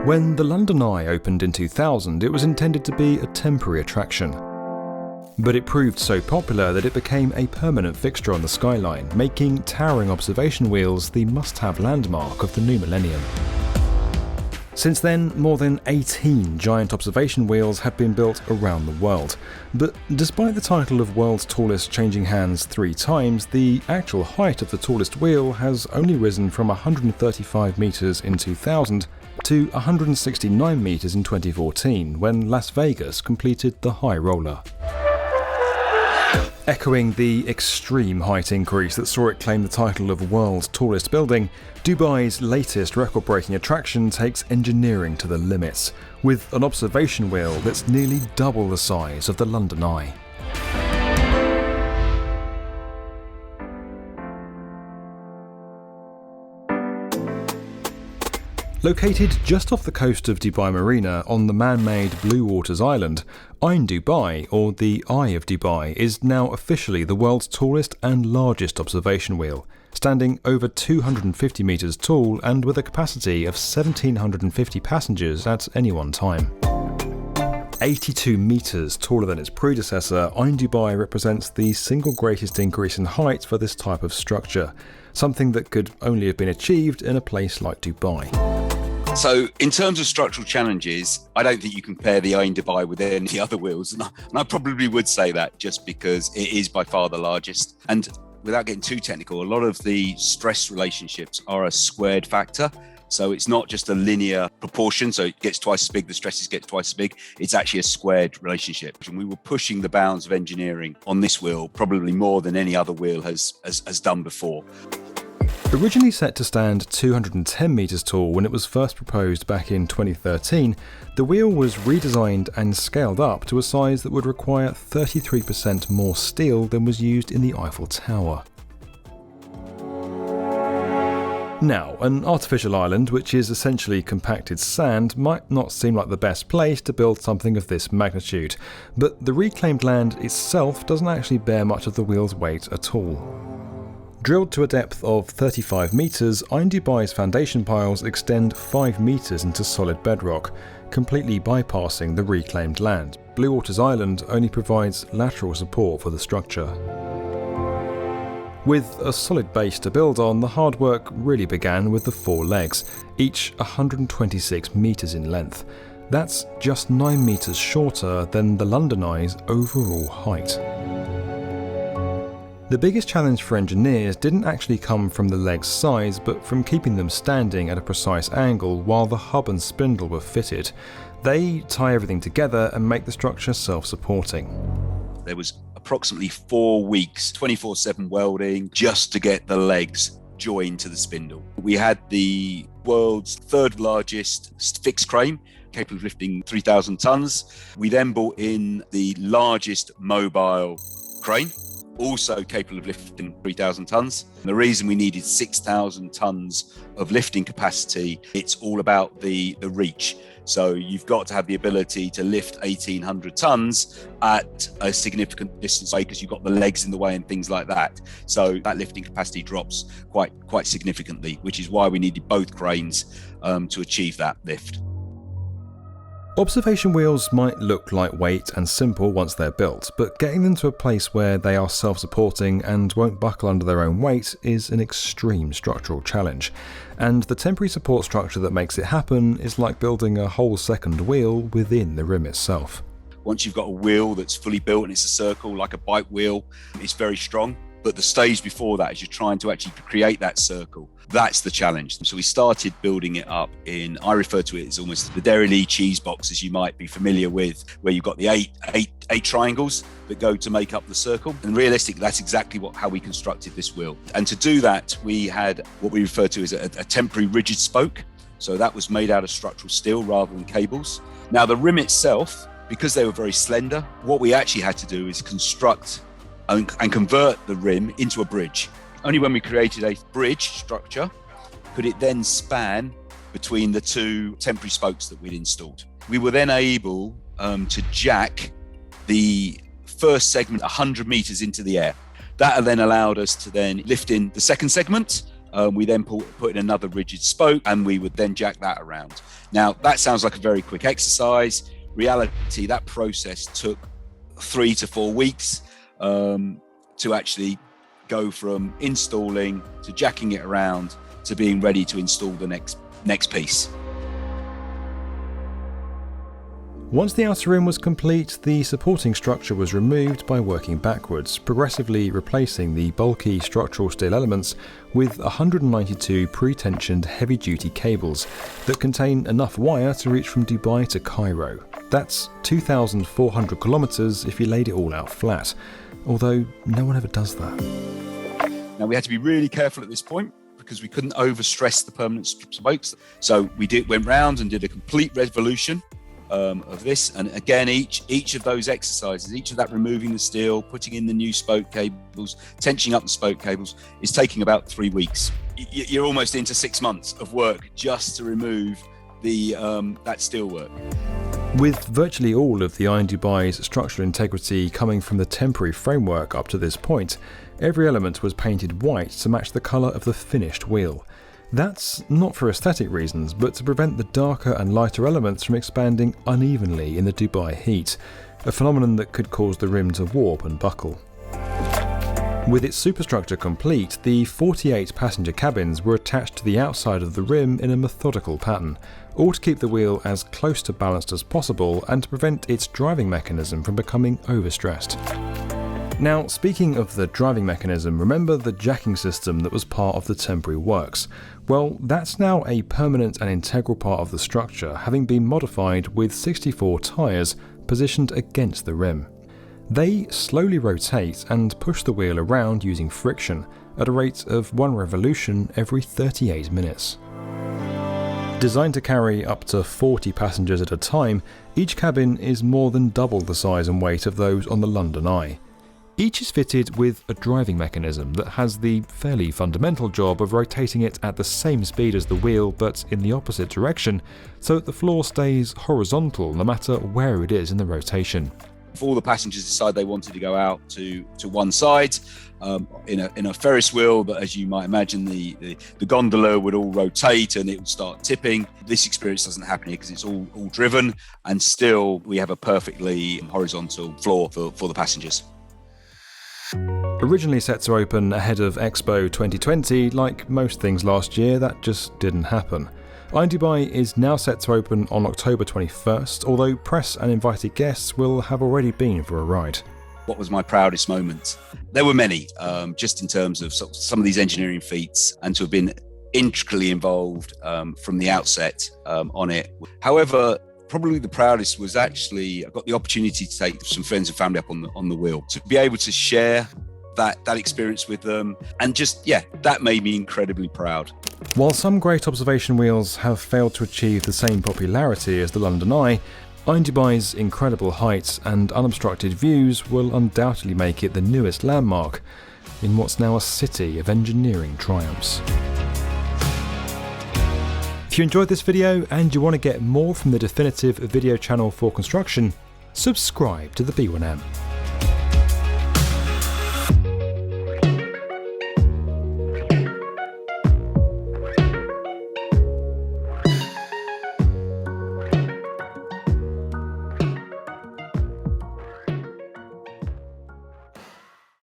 When the London Eye opened in 2000, it was intended to be a temporary attraction. But it proved so popular that it became a permanent fixture on the skyline, making towering observation wheels the must-have landmark of the new millennium. Since then, more than 18 giant observation wheels have been built around the world. But despite the title of world's tallest changing hands 3 times, the actual height of the tallest wheel has only risen from 135 metres in 2000 to 169 metres in 2014, when Las Vegas completed the high roller. Echoing the extreme height increase that saw it claim the title of world's tallest building, Dubai's latest record-breaking attraction takes engineering to the limits, with an observation wheel that's nearly double the size of the London Eye. Located just off the coast of Dubai Marina on the man-made Blue Waters Island, Ain Dubai, or the Eye of Dubai, is now officially the world's tallest and largest observation wheel, standing over 250 metres tall and with a capacity of 1,750 passengers at any one time. 82 metres taller than its predecessor, Ain Dubai represents the single greatest increase in height for this type of structure, something that could only have been achieved in a place like Dubai. So in terms of structural challenges, I don't think you compare the Ain Dubai with any other wheels. And I probably would say that just because it is by far the largest. And without getting too technical, a lot of the stress relationships are a squared factor. So it's not just a linear proportion. So it gets twice as big, the stresses get twice as big. It's actually a squared relationship. And we were pushing the bounds of engineering on this wheel probably more than any other wheel has done before. Originally set to stand 210 metres tall when it was first proposed back in 2013, the wheel was redesigned and scaled up to a size that would require 33% more steel than was used in the Eiffel Tower. Now, an artificial island, which is essentially compacted sand, might not seem like the best place to build something of this magnitude, but the reclaimed land itself doesn't actually bear much of the wheel's weight at all. Drilled to a depth of 35 metres, Ain Dubai's foundation piles extend 5 metres into solid bedrock, completely bypassing the reclaimed land. Blue Waters Island only provides lateral support for the structure. With a solid base to build on, the hard work really began with the 4 legs, each 126 metres in length. That's just 9 metres shorter than the London Eye's overall height. The biggest challenge for engineers didn't actually come from the legs' size, but from keeping them standing at a precise angle while the hub and spindle were fitted. They tie everything together and make the structure self-supporting. There was approximately 4 weeks, 24/7 welding, just to get the legs joined to the spindle. We had the world's 3rd largest fixed crane, capable of lifting 3,000 tons. We then brought in the largest mobile crane, also capable of lifting 3,000 tons. And the reason we needed 6,000 tons of lifting capacity, it's all about the reach. So you've got to have the ability to lift 1,800 tons at a significant distance away because you've got the legs in the way and things like that. So that lifting capacity drops quite significantly, which is why we needed both cranes to achieve that lift. Observation wheels might look lightweight and simple once they're built, but getting them to a place where they are self-supporting and won't buckle under their own weight is an extreme structural challenge. And the temporary support structure that makes it happen is like building a whole second wheel within the rim itself. Once you've got a wheel that's fully built and it's a circle, like a bike wheel, it's very strong. But the stage before that is you're trying to actually create that circle. That's the challenge. So we started building it up I refer to it as almost the Dairy Lee cheese box, as you might be familiar with, where you've got the eight triangles that go to make up the circle. And realistically, that's exactly how we constructed this wheel. And to do that, we had what we refer to as a temporary rigid spoke. So that was made out of structural steel rather than cables. Now the rim itself, because they were very slender, what we actually had to do is construct and convert the rim into a bridge. Only when we created a bridge structure could it then span between the 2 temporary spokes that we'd installed. We were then able to jack the first segment 100 meters into the air. That then allowed us to then lift in the second segment We then put in another rigid spoke, and we would then jack that around. Now, that sounds like a very quick exercise. Reality, that process took 3 to 4 weeks to actually go from installing to jacking it around to being ready to install the next piece. Once the outer rim was complete, the supporting structure was removed by working backwards, progressively replacing the bulky structural steel elements with 192 pre-tensioned heavy-duty cables that contain enough wire to reach from Dubai to Cairo. That's 2,400 kilometers if you laid it all out flat, although no one ever does that. Now, we had to be really careful at this point because we couldn't overstress the permanent spokes. So we went round and did a complete revolution of this, and again, each of those exercises, each of that removing the steel, putting in the new spoke cables, tensioning up the spoke cables, is taking about 3 weeks. You're almost into 6 months of work just to remove that steel work. With virtually all of the Iron Dubai's structural integrity coming from the temporary framework up to this point, every element was painted white to match the colour of the finished wheel. That's not for aesthetic reasons, but to prevent the darker and lighter elements from expanding unevenly in the Dubai heat, a phenomenon that could cause the rim to warp and buckle. With its superstructure complete, the 48 passenger cabins were attached to the outside of the rim in a methodical pattern, all to keep the wheel as close to balanced as possible and to prevent its driving mechanism from becoming overstressed. Now, speaking of the driving mechanism, remember the jacking system that was part of the temporary works? Well, that's now a permanent and integral part of the structure, having been modified with 64 tyres positioned against the rim. They slowly rotate and push the wheel around using friction at a rate of 1 revolution every 38 minutes. Designed to carry up to 40 passengers at a time, each cabin is more than double the size and weight of those on the London Eye. Each is fitted with a driving mechanism that has the fairly fundamental job of rotating it at the same speed as the wheel but in the opposite direction, so that the floor stays horizontal no matter where it is in the rotation. If all the passengers decide they wanted to go out to one side, in a Ferris wheel, but as you might imagine, the gondola would all rotate and it would start tipping. This experience doesn't happen here because it's all driven, and still we have a perfectly horizontal floor for the passengers. Originally set to open ahead of Expo 2020, like most things last year, that just didn't happen. Iron Dubai is now set to open on October 21st, although press and invited guests will have already been for a ride. What was my proudest moment? There were many, just in terms of some of these engineering feats, and to have been intricately involved from the outset on it. However, probably the proudest was actually I got the opportunity to take some friends and family up on the wheel, to be able to share that experience with them, and that made me incredibly proud. While some great observation wheels have failed to achieve the same popularity as the London Eye, Iron Dubai's incredible heights and unobstructed views will undoubtedly make it the newest landmark in what's now a city of engineering triumphs. If you enjoyed this video and you want to get more from the definitive video channel for construction, subscribe to the B1M.